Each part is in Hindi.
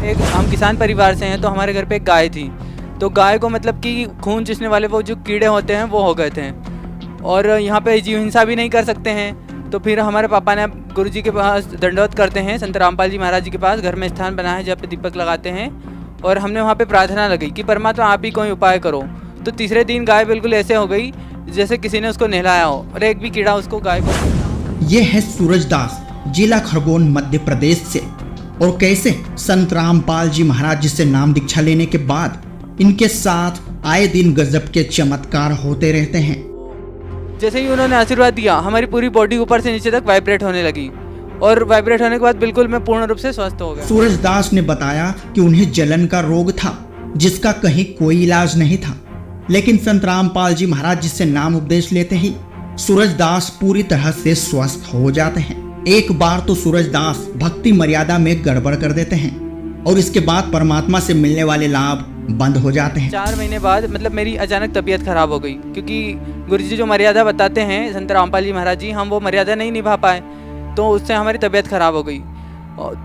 एक हम किसान परिवार से हैं, तो हमारे घर पे एक गाय थी। तो गाय को मतलब कि खून चूसने वाले वो जो कीड़े होते हैं वो हो गए थे, और यहाँ पे जीव हिंसा भी नहीं कर सकते हैं। तो फिर हमारे पापा ने गुरुजी के पास दंडवत करते हैं, संत रामपाल जी महाराज जी के पास घर में स्थान बनाया है जहाँ पे दीपक लगाते हैं, और हमने वहाँ पे प्रार्थना लगाई कि परमात्मा आप ही कोई उपाय करो। तो तीसरे दिन गाय बिल्कुल ऐसे हो गई जैसे किसी ने उसको नहलाया हो, और एक भी कीड़ा उसको गाय को। ये है सूरजदास, जिला खरगोन, मध्य प्रदेश से। और कैसे संत रामपाल जी महाराज जी से नाम दीक्षा लेने के बाद इनके साथ आए दिन गजब के चमत्कार होते रहते हैं। जैसे ही उन्होंने आशीर्वाद दिया, हमारी पूरी बॉडी ऊपर से नीचे तक वाइब्रेट होने लगी, और वाइब्रेट होने के बाद बिल्कुल मैं पूर्ण रूप से स्वस्थ हो गया। सूरजदास ने बताया कि उन्हें जलन का रोग था जिसका कहीं कोई इलाज नहीं था, लेकिन संत रामपाल जी महाराज जी से नाम उपदेश लेते ही सूरजदास पूरी तरह से स्वस्थ हो जाते हैं। एक बार तो सूरजदास भक्ति मर्यादा में गड़बड़ कर देते हैं और इसके बाद परमात्मा से मिलने वाले लाभ बंद हो जाते हैं। 4 महीने बाद मतलब मेरी अचानक तबीयत खराब हो गई, क्योंकि गुरुजी जो मर्यादा बताते हैं संत रामपाल जी महाराज जी, हम वो मर्यादा नहीं निभा पाए, तो उससे हमारी तबीयत खराब हो गई।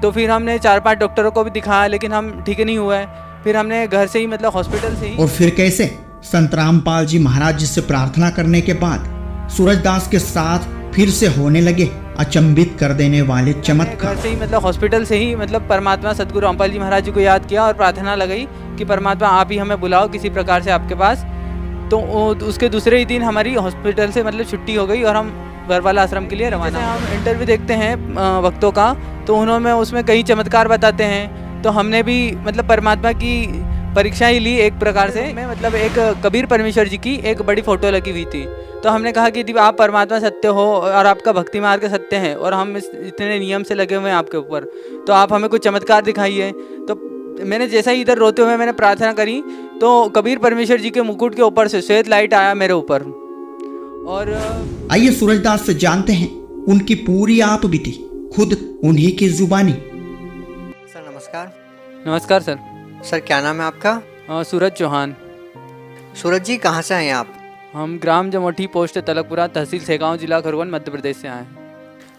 तो फिर हमने 4-5 डॉक्टरों को भी दिखाया, लेकिन हम ठीक नहीं हुए। फिर हमने घर से ही मतलब हॉस्पिटल से ही। और फिर कैसे संत रामपाल जी महाराज जी से प्रार्थना करने के बाद सूरजदास के साथ फिर से होने लगे अचंभित कर देने वाले चमत्कार। घर से ही मतलब हॉस्पिटल से ही मतलब परमात्मा सदगुरु रामपाल जी महाराज जी को याद किया और प्रार्थना लगाई कि परमात्मा आप ही हमें बुलाओ किसी प्रकार से आपके पास। तो उसके दूसरे ही दिन हमारी हॉस्पिटल से मतलब छुट्टी हो गई और हम बरवाला आश्रम के लिए रवाना। हम इंटरव्यू देखते हैं भक्तों का, तो उन्होंने उसमें कई चमत्कार बताते हैं, तो हमने भी मतलब परमात्मा की परीक्षा ही ली एक प्रकार से। मैं मतलब एक कबीर परमेश्वर जी की एक बड़ी फोटो लगी हुई थी, तो हमने कहा कि आप परमात्मा सत्य हो और आपका भक्ति मार्ग सत्य है, और हम इतने नियम से लगे हुए हैं आपके ऊपर, तो आप हमें कुछ चमत्कार दिखाइए। तो मैंने जैसा ही इधर रोते हुए मैंने प्रार्थना करी, तो कबीर परमेश्वर जी के मुकुट के ऊपर से श्वेत लाइट आया मेरे ऊपर। और आइए सूरजदास से जानते हैं उनकी पूरी आप बीती खुद उन्हीं की जुबानी। सर नमस्कार। नमस्कार सर। सर क्या नाम है आपका? सूरज चौहान। सूरज जी कहाँ से हैं आप? हम ग्राम जमोठी, पोस्ट तलकपुरा, तहसील सेगांव, जिला खरगोन, मध्य प्रदेश से आए।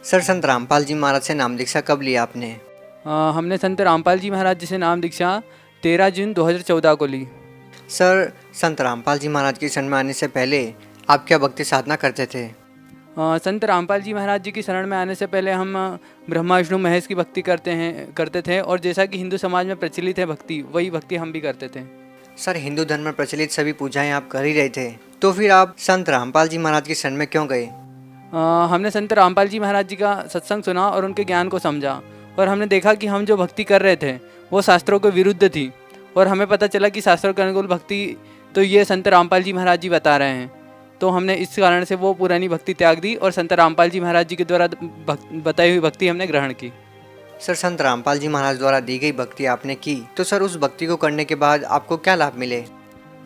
सर संत रामपाल जी महाराज से नाम दीक्षा कब लिया आपने? हमने संत रामपाल जी महाराज जी से नाम दीक्षा 13 जून 2014 को ली। सर संत रामपाल जी महाराज की शरण में आने से पहले आप क्या भक्ति साधना करते थे? संत रामपाल जी महाराज जी की शरण में आने से पहले हम ब्रह्मा विष्णु महेश की भक्ति करते थे, और जैसा कि हिंदू समाज में प्रचलित है भक्ति, वही भक्ति हम भी करते थे। सर हिंदू धर्म में प्रचलित सभी पूजाएं आप कर ही रहे थे, तो फिर आप संत रामपाल जी महाराज की शरण में क्यों गए? हमने संत रामपाल जी महाराज जी का सत्संग सुना और उनके ज्ञान को समझा, और हमने देखा कि हम जो भक्ति कर रहे थे वो शास्त्रों के विरुद्ध थी, और हमें पता चला कि शास्त्रों के अनुकूल भक्ति तो ये संत रामपाल जी महाराज जी बता रहे हैं। तो हमने इस कारण से वो पुरानी भक्ति त्याग दी और संत रामपाल जी महाराज जी के द्वारा बताई हुई भक्ति हमने ग्रहण की। सर संत रामपाल जी महाराज द्वारा दी गई भक्ति आपने की, तो सर उस भक्ति को करने के बाद आपको क्या लाभ मिले?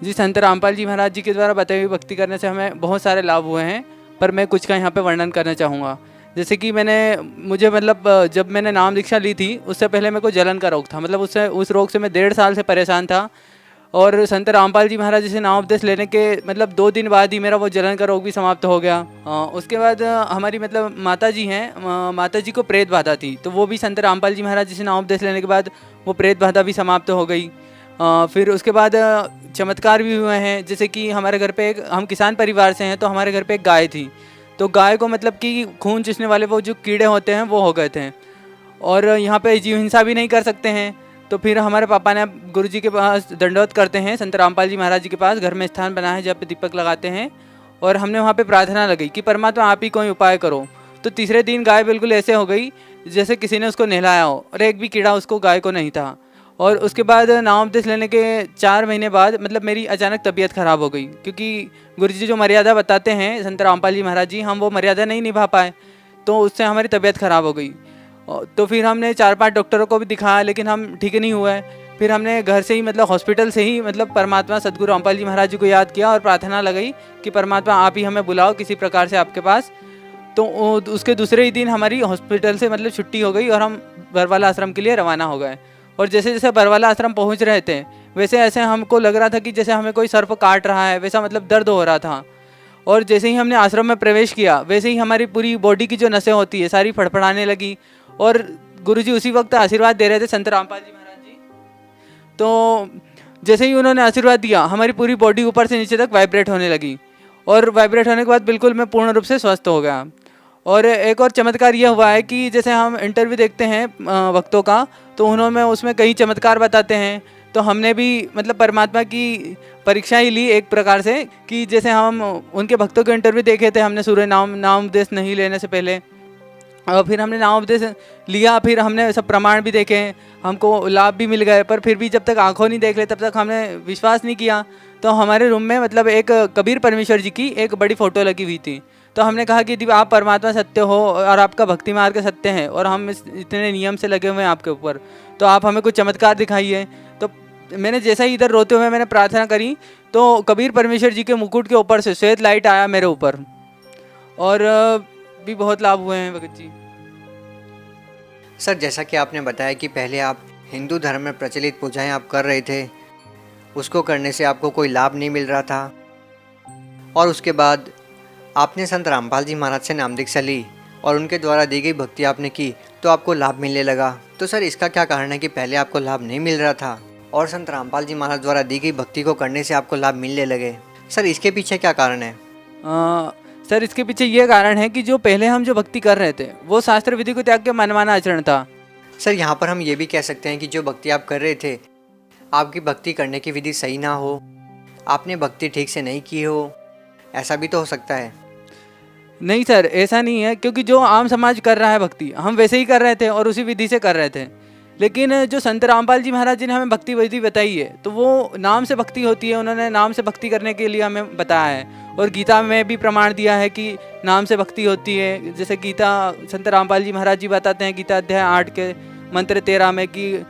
जी, संत रामपाल जी महाराज जी के द्वारा बताई हुई भक्ति करने से हमें बहुत सारे लाभ हुए हैं, पर मैं कुछ का यहाँ पे वर्णन करना चाहूँगा। जैसे कि मुझे मतलब जब मैंने नाम दीक्षा ली थी उससे पहले मेरे को जलन का रोग था, मतलब उस रोग से मैं 1.5 साल से परेशान था, और संत रामपाल जी महाराज जी से नाम उपदेश लेने के मतलब 2 दिन बाद ही मेरा वो जलन का रोग भी समाप्त हो गया। उसके बाद हमारी मतलब माता जी हैं, माता जी को प्रेत बाधा थी, तो वो भी संत रामपाल जी महाराज जी से नाम उपदेश लेने के बाद वो प्रेत बाधा भी समाप्त हो गई। फिर उसके बाद चमत्कार भी हुए हैं, जैसे कि हमारे घर पे हम किसान परिवार से हैं, तो हमारे घर पे एक गाय थी, तो गाय को मतलब कि खून चूसने वाले वो जो कीड़े होते हैं वो हो गए थे, और यहाँ पे जीव हिंसा भी नहीं कर सकते हैं। तो फिर हमारे पापा ने गुरुजी के पास दंडवत करते हैं, संत रामपाल जी महाराज जी के पास घर में स्थान बनाया है जहाँ पे दीपक लगाते हैं, और हमने वहाँ पे प्रार्थना लगाई कि परमात्मा आप ही कोई उपाय करो। तो तीसरे दिन गाय बिल्कुल ऐसे हो गई जैसे किसी ने उसको नहलाया हो, और एक भी कीड़ा उसको गाय को नहीं था। और उसके बाद नाम उपदेश लेने के 4 महीने बाद मतलब मेरी अचानक तबीयत खराब हो गई, क्योंकि गुरुजी जो मर्यादा बताते हैं संत रामपाल जी महाराज जी, हम वो मर्यादा नहीं निभा पाए, तो उससे हमारी तबीयत खराब हो गई। तो फिर हमने 4-5 डॉक्टरों को भी दिखाया, लेकिन हम ठीक नहीं हुए। फिर हमने घर से ही मतलब हॉस्पिटल से ही मतलब परमात्मा सदगुरु रामपाल जी महाराज जी को याद किया और प्रार्थना लगाई कि परमात्मा आप ही हमें बुलाओ किसी प्रकार से आपके पास। तो उसके दूसरे ही दिन हमारी हॉस्पिटल से मतलब छुट्टी हो गई और हम बरवाला आश्रम के लिए रवाना हो गए। और जैसे जैसे बरवाला आश्रम पहुंच रहे थे वैसे ऐसे हमको लग रहा था कि जैसे हमें कोई सर्प काट रहा है, वैसा मतलब दर्द हो रहा था। और जैसे ही हमने आश्रम में प्रवेश किया वैसे ही हमारी पूरी बॉडी की जो नसें होती है सारी फड़फड़ाने लगी। और गुरुजी उसी वक्त आशीर्वाद दे रहे थे, संत रामपाल जी महाराज जी, तो जैसे ही उन्होंने आशीर्वाद दिया, हमारी पूरी बॉडी ऊपर से नीचे तक वाइब्रेट होने लगी, और वाइब्रेट होने के बाद बिल्कुल मैं पूर्ण रूप से स्वस्थ हो गया। और एक और चमत्कार यह हुआ है कि जैसे हम इंटरव्यू देखते हैं वक्तों का, तो उन्होंने उसमें कई चमत्कार बताते हैं। तो हमने भी मतलब परमात्मा की परीक्षा ही ली एक प्रकार से, कि जैसे हम उनके भक्तों के इंटरव्यू देखे थे हमने सूर्य नाम उपदेश नहीं लेने से पहले, और फिर हमने नाम उपदेश लिया, फिर हमने सब प्रमाण भी देखे, हमको लाभ भी मिल गए, पर फिर भी जब तक आंखों नहीं देख ले तब तक हमने विश्वास नहीं किया। तो हमारे रूम में मतलब एक कबीर परमेश्वर जी की एक बड़ी फ़ोटो लगी हुई थी। तो हमने कहा कि यदि आप परमात्मा सत्य हो और आपका भक्ति मार्ग सत्य है और हम इतने नियम से लगे हुए हैं आपके ऊपर, तो आप हमें कुछ चमत्कार दिखाइए। तो मैंने जैसा ही इधर रोते हुए मैंने प्रार्थना करी, तो कबीर परमेश्वर जी के मुकुट के ऊपर से श्वेत लाइट आया मेरे ऊपर, और भी बहुत लाभ हुए हैं भगत जी। सर, जैसा कि आपने बताया कि पहले आप हिंदू धर्म में प्रचलित पूजाएं आप कर रहे थे, उसको करने से आपको कोई लाभ नहीं मिल रहा था, और उसके बाद आपने संत रामपाल जी महाराज से नाम दीक्षा ली और उनके द्वारा दी गई भक्ति आपने की तो आपको लाभ मिलने लगा। तो सर, इसका क्या कारण है कि पहले आपको लाभ नहीं मिल रहा था और संत रामपाल जी महाराज द्वारा दी गई भक्ति को करने से आपको लाभ मिलने लगे? सर, इसके पीछे क्या कारण है? सर, इसके पीछे ये कारण है कि जो पहले हम जो भक्ति कर रहे थे वो शास्त्र विधि को त्याग के मनमाना आचरण था। सर, यहाँ पर हम ये भी कह सकते हैं कि जो भक्ति आप कर रहे थे, आपकी भक्ति करने की विधि सही ना हो, आपने भक्ति ठीक से नहीं की हो, ऐसा भी तो हो सकता है। नहीं सर, ऐसा नहीं है, क्योंकि जो आम समाज कर रहा है भक्ति हम वैसे ही कर रहे थे और उसी विधि से कर रहे थे। लेकिन जो संत रामपाल जी महाराज जी ने हमें भक्ति विधि बताई है, तो वो नाम से भक्ति होती है, उन्होंने नाम से भक्ति करने के लिए हमें बताया है, और गीता में भी प्रमाण दिया है कि नाम से भक्ति होती है। जैसे गीता संत रामपाल जी महाराज जी बताते हैं गीता अध्याय 8 के मंत्र 13 में कि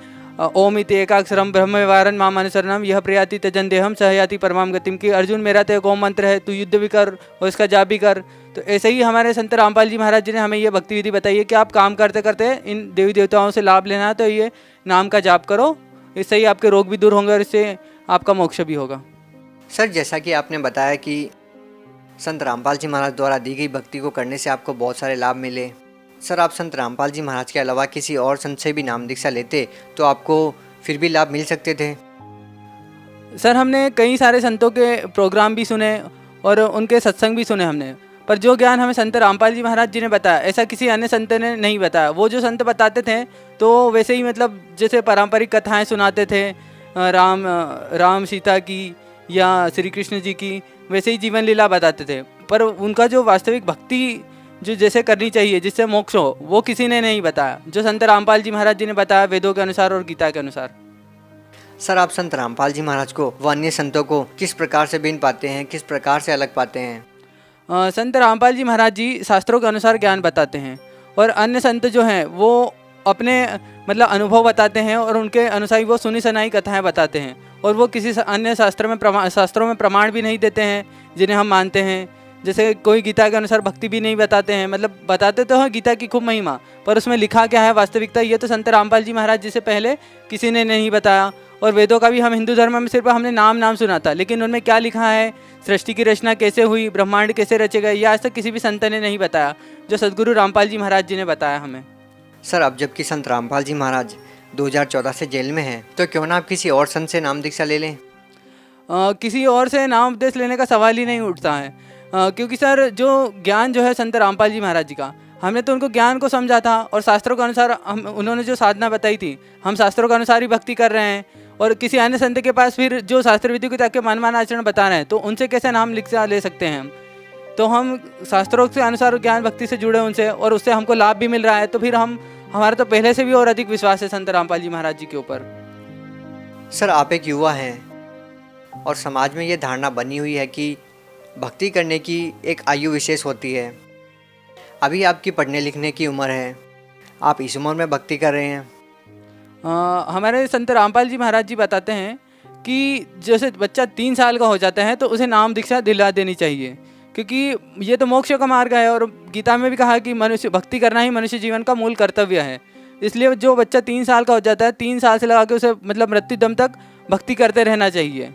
ओम इति एकाक्षरम ब्रह्म व्यवहारन माम अनुसरणम यह प्रयाति त्यजन देहम सहयाति परमाम गतिम, की अर्जुन मेरा तो एक ओम मंत्र है, तू युद्ध भी कर और इसका जाप भी कर। तो ऐसे ही हमारे संत रामपाल जी महाराज जी ने हमें ये भक्ति विधि बताई है कि आप काम करते करते इन देवी देवताओं से लाभ लेना है तो ये नाम का जाप करो, इससे ही आपके रोग भी दूर होंगे और इससे आपका मोक्ष भी होगा। सर, जैसा कि आपने बताया कि संत रामपाल जी महाराज द्वारा दी गई भक्ति को करने से आपको बहुत सारे लाभ मिले। सर, आप संत रामपाल जी महाराज के अलावा किसी और संत से भी नाम दीक्षा लेते तो आपको फिर भी लाभ मिल सकते थे? सर, हमने कई सारे संतों के प्रोग्राम भी सुने और उनके सत्संग भी सुने हमने, पर जो ज्ञान हमें संत रामपाल जी महाराज जी ने बताया ऐसा किसी अन्य संत ने नहीं बताया। वो जो संत बताते थे तो वैसे ही मतलब जैसे पारंपरिक कथाएं सुनाते थे राम सीता की या श्री कृष्ण जी की, वैसे ही जीवन लीला बताते थे, पर उनका जो वास्तविक भक्ति जो जैसे करनी चाहिए जिससे मोक्ष हो वो किसी ने नहीं बताया, जो संत रामपाल जी महाराज जी ने बताया वेदों के अनुसार और गीता के अनुसार। सर, आप संत रामपाल जी महाराज को व अन्य संतों को किस प्रकार से भिन्न पाते हैं, किस प्रकार से अलग पाते हैं? संत रामपाल जी महाराज जी शास्त्रों के अनुसार ज्ञान बताते हैं, और अन्य संत जो हैं वो अपने मतलब अनुभव बताते हैं और उनके अनुसार वो सुनी सुनाई कथाएं बताते हैं, और वो किसी अन्य शास्त्रों में प्रमाण भी नहीं देते हैं जिन्हें हम मानते हैं। जैसे कोई गीता के अनुसार भक्ति भी नहीं बताते हैं, मतलब बताते तो हैं गीता की खूब महिमा, पर उसमें लिखा क्या है वास्तविकता ये तो संत रामपाल जी महाराज जी से पहले किसी ने नहीं बताया। और वेदों का भी हम हिंदू धर्म में सिर्फ हमने नाम सुना था, लेकिन उनमें क्या लिखा है, सृष्टि की रचना कैसे हुई, ब्रह्मांड कैसे रचे गए, यह आज तक किसी भी संत ने नहीं बताया, जो सदगुरु रामपाल जी महाराज जी ने बताया हमें। सर, अब जबकि संत रामपाल जी महाराज 2014 से जेल में हैं, तो क्यों ना आप किसी और संत से नाम दीक्षा ले लें? किसी और से नाम उपदेश लेने का सवाल ही नहीं उठता है, क्योंकि सर जो ज्ञान जो है संत रामपाल जी महाराज जी का, हमने तो उनको ज्ञान को समझा था और शास्त्रों के अनुसार उन्होंने जो साधना बताई थी हम शास्त्रों के अनुसार ही भक्ति कर रहे हैं, और किसी अन्य संत के पास फिर जो शास्त्र विधि को ताकि मनमाना आचरण बता रहे हैं तो उनसे कैसे नाम दीक्षा ले सकते हैं हम? तो हम शास्त्रों के अनुसार ज्ञान भक्ति से जुड़े उनसे, और उससे हमको लाभ भी मिल रहा है, तो फिर हमारा तो पहले से भी और अधिक विश्वास है संत रामपाल जी महाराज जी के ऊपर। सर, आप एक युवा हैं और समाज में ये धारणा बनी हुई है कि भक्ति करने की एक आयु विशेष होती है। अभी आपकी पढ़ने लिखने की उम्र है, आप इस उम्र में भक्ति कर रहे हैं। हमारे संत रामपाल जी महाराज जी बताते हैं कि जैसे बच्चा 3 साल का हो जाता है तो उसे नाम दीक्षा दिला देनी चाहिए, क्योंकि ये तो मोक्ष का मार्ग है, और गीता में भी कहा कि मनुष्य भक्ति करना ही मनुष्य जीवन का मूल कर्तव्य है। इसलिए जो बच्चा 3 साल का हो जाता है 3 साल से लगा के उसे मतलब मृत्यु दम तक भक्ति करते रहना चाहिए,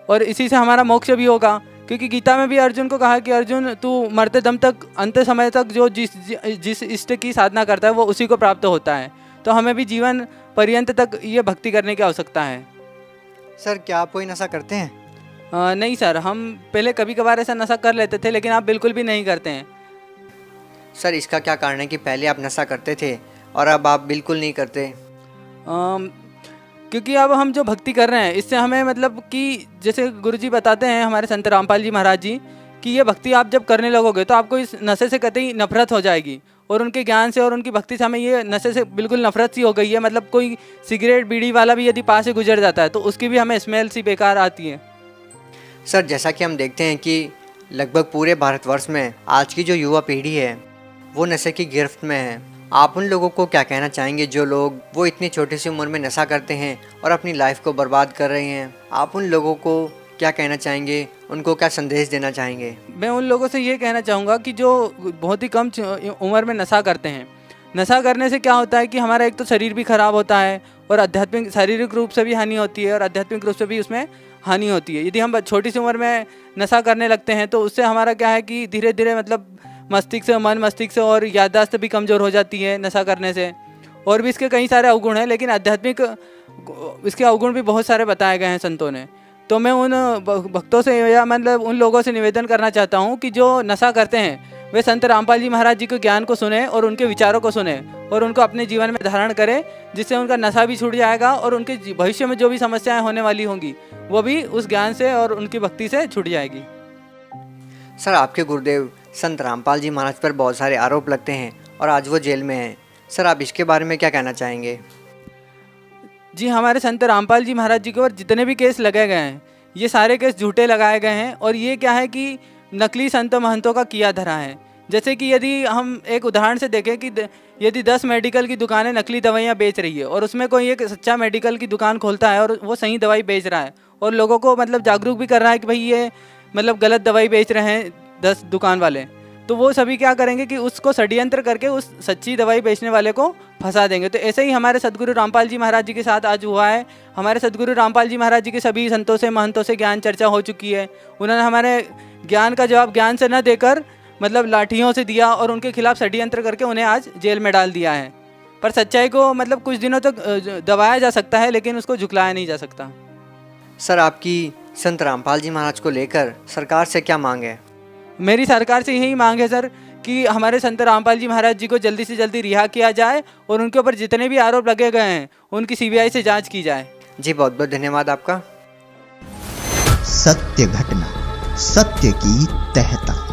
और इसी से हमारा मोक्ष भी होगा। क्योंकि गीता में भी अर्जुन को कहा कि अर्जुन तू मरते दम तक अंत समय तक जो जिस इष्ट की साधना करता है वो उसी को प्राप्त होता है, तो हमें भी जीवन पर्यंत तक ये भक्ति करने की आवश्यकता है। सर क्या आप कोई नशा करते हैं? नहीं सर, हम पहले कभी कभार ऐसा नशा कर लेते थे, लेकिन आप बिल्कुल भी नहीं करते हैं। सर इसका क्या कारण है कि पहले आप नशा करते थे और अब आप बिल्कुल नहीं करते? क्योंकि अब हम जो भक्ति कर रहे हैं इससे हमें मतलब कि जैसे गुरुजी बताते हैं हमारे संत रामपाल जी महाराज जी कि ये भक्ति आप जब करने लगोगे तो आपको इस नशे से कतई नफरत हो जाएगी, और उनके ज्ञान से और उनकी भक्ति से हमें ये नशे से बिल्कुल नफरत सी हो गई है। मतलब कोई सिगरेट बीड़ी वाला भी यदि पास से गुजर जाता है तो उसकी भी हमें स्मेल सी बेकार आती है। सर जैसा कि हम देखते हैं कि लगभग पूरे भारतवर्ष में आज की जो युवा पीढ़ी है वो नशे की गिरफ्त में है। आप उन लोगों को क्या कहना चाहेंगे जो लोग वो इतनी छोटी सी उम्र में नशा करते हैं और अपनी लाइफ को बर्बाद कर रहे हैं? आप उन लोगों को क्या कहना चाहेंगे, उनको क्या संदेश देना चाहेंगे? मैं उन लोगों से ये कहना चाहूँगा कि जो बहुत ही कम उम्र में नशा करते हैं, नशा करने से क्या होता है कि हमारा एक तो शरीर भी खराब होता है और आध्यात्मिक शारीरिक रूप से भी हानि होती है और आध्यात्मिक रूप से भी उसमें हानि होती है। यदि हम छोटी सी उम्र में नशा करने लगते हैं तो उससे हमारा क्या है कि धीरे धीरे मतलब मस्तिष्क से और याददाश्त भी कमज़ोर हो जाती है नशा करने से। और भी इसके कई सारे अवगुण हैं, लेकिन आध्यात्मिक इसके अवगुण भी बहुत सारे बताए गए हैं संतों ने। तो मैं उन भक्तों से या मतलब उन लोगों से निवेदन करना चाहता हूँ कि जो नशा करते हैं वे संत रामपाल जी महाराज जी के ज्ञान को सुने और उनके विचारों को सुने और उनको अपने जीवन में धारण करें, जिससे उनका नशा भी छूट जाएगा और उनके भविष्य में जो भी समस्याएं होने वाली होंगी वो भी उस ज्ञान से और उनकी भक्ति से छूट जाएगी। सर आपके गुरुदेव संत रामपाल जी महाराज पर बहुत सारे आरोप लगते हैं और आज वो जेल में हैं। सर आप इसके बारे में क्या कहना चाहेंगे? जी, हमारे संत रामपाल जी महाराज जी के ऊपर जितने भी केस लगाए गए हैं ये सारे केस झूठे लगाए गए हैं और ये क्या है कि नकली संत महंतों का किया धरा है। जैसे कि यदि हम एक उदाहरण से देखें कि यदि 10 मेडिकल की दुकानें नकली दवाइयाँ बेच रही है और उसमें कोई एक सच्चा मेडिकल की दुकान खोलता है और वो सही दवाई बेच रहा है और लोगों को मतलब जागरूक भी कर रहा है कि भाई ये मतलब गलत दवाई बेच रहे हैं 10 दुकान वाले, तो वो सभी क्या करेंगे कि उसको षड्यंत्र करके उस सच्ची दवाई बेचने वाले को फंसा देंगे। तो ऐसे ही हमारे सदगुरु रामपाल जी महाराज जी के साथ आज हुआ है। हमारे सदगुरु रामपाल जी महाराज जी के सभी संतों से महंतों से ज्ञान चर्चा हो चुकी है। उन्होंने हमारे ज्ञान का जवाब ज्ञान से न देकर मतलब लाठियों से दिया और उनके खिलाफ षड्यंत्र करके उन्हें आज जेल में डाल दिया है। पर सच्चाई को मतलब कुछ दिनों तक दबाया जा सकता है, लेकिन उसको झुकलाया नहीं जा सकता। सर आपकी संत रामपाल जी महाराज को लेकर सरकार से क्या मांग है? मेरी सरकार से यही मांग है सर कि हमारे संत रामपाल जी महाराज जी को जल्दी से जल्दी रिहा किया जाए और उनके ऊपर जितने भी आरोप लगे गए हैं उनकी सीबीआई से जांच की जाए। जी बहुत बहुत धन्यवाद आपका। सत्य घटना, सत्य की तह तक।